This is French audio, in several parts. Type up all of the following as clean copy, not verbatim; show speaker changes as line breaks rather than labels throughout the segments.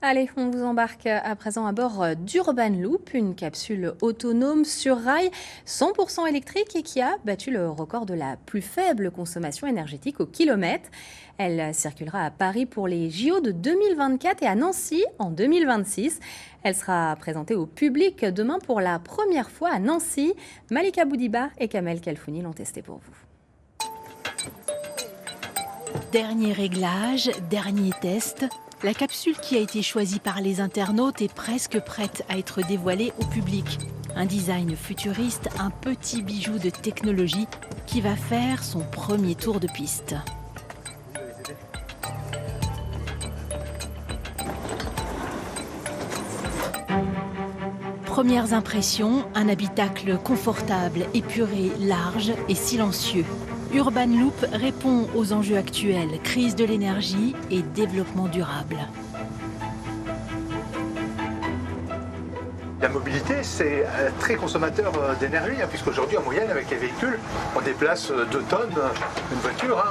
Allez, on vous embarque à présent à bord d'Urban Loop, une capsule autonome sur rail 100% électrique et qui a battu le record de la plus faible consommation énergétique au kilomètre. Elle circulera à Paris pour les JO de 2024 et à Nancy en 2026. Elle sera présentée au public demain pour la première fois à Nancy. Malika Boudiba et Kamel Kelfouni l'ont testé pour vous.
Dernier réglage, dernier test. La capsule qui a été choisie par les internautes est presque prête à être dévoilée au public. Un design futuriste, un petit bijou de technologie qui va faire son premier tour de piste. Premières impressions, un habitacle confortable, épuré, large et silencieux. Urban Loop répond aux enjeux actuels, crise de l'énergie et développement durable.
La mobilité, c'est très consommateur d'énergie, puisqu'aujourd'hui, en moyenne, avec les véhicules, on déplace 2 tonnes. Une voiture,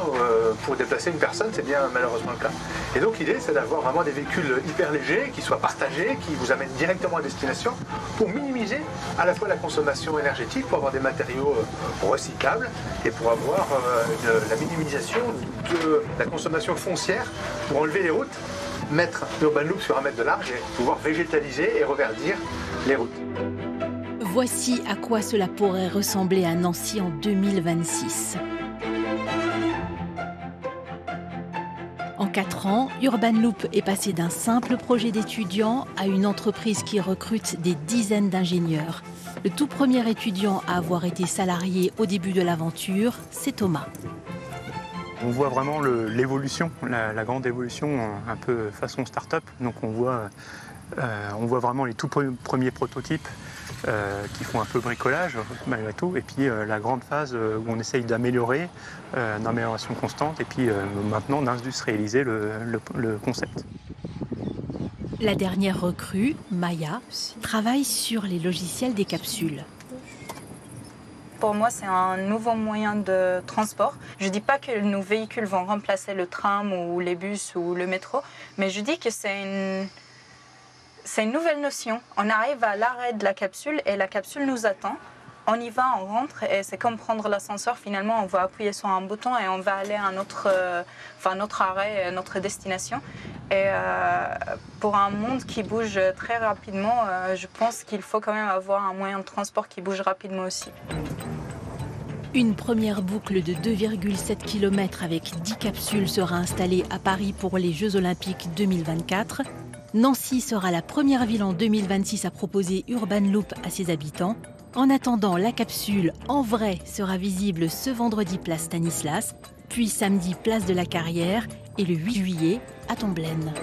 pour déplacer une personne, c'est bien malheureusement le cas. Et donc l'idée, c'est d'avoir vraiment des véhicules hyper légers, qui soient partagés, qui vous amènent directement à destination, pour minimiser à la fois la consommation énergétique, pour avoir des matériaux recyclables, et pour avoir la minimisation de la consommation foncière, pour enlever les routes, mettre Urban Loop sur 1 mètre de large et pouvoir végétaliser et reverdir les routes.
Voici à quoi cela pourrait ressembler à Nancy en 2026. En 4 ans, Urban Loop est passé d'un simple projet d'étudiant à une entreprise qui recrute des dizaines d'ingénieurs. Le tout premier étudiant à avoir été salarié au début de l'aventure, c'est Thomas.
On voit vraiment l'évolution, la grande évolution, un peu façon start-up. Donc on voit vraiment les tout premiers prototypes qui font un peu bricolage malgré tout. Et puis la grande phase où on essaye d'améliorer, d'amélioration constante. Et puis maintenant d'industrialiser le concept.
La dernière recrue, Maya, travaille sur les logiciels des capsules.
Pour moi, c'est un nouveau moyen de transport. Je ne dis pas que nos véhicules vont remplacer le tram ou les bus ou le métro, mais je dis que c'est une nouvelle notion. On arrive à l'arrêt de la capsule et la capsule nous attend. On y va, on rentre et c'est comme prendre l'ascenseur. Finalement, on va appuyer sur un bouton et on va aller à notre arrêt, notre destination. Et pour un monde qui bouge très rapidement, je pense qu'il faut quand même avoir un moyen de transport qui bouge rapidement aussi.
Une première boucle de 2,7 km avec 10 capsules sera installée à Paris pour les Jeux Olympiques 2024. Nancy sera la première ville en 2026 à proposer Urban Loop à ses habitants. En attendant, la capsule en vrai sera visible ce vendredi place Stanislas, puis samedi place de la Carrière et le 8 juillet à Tomblaine.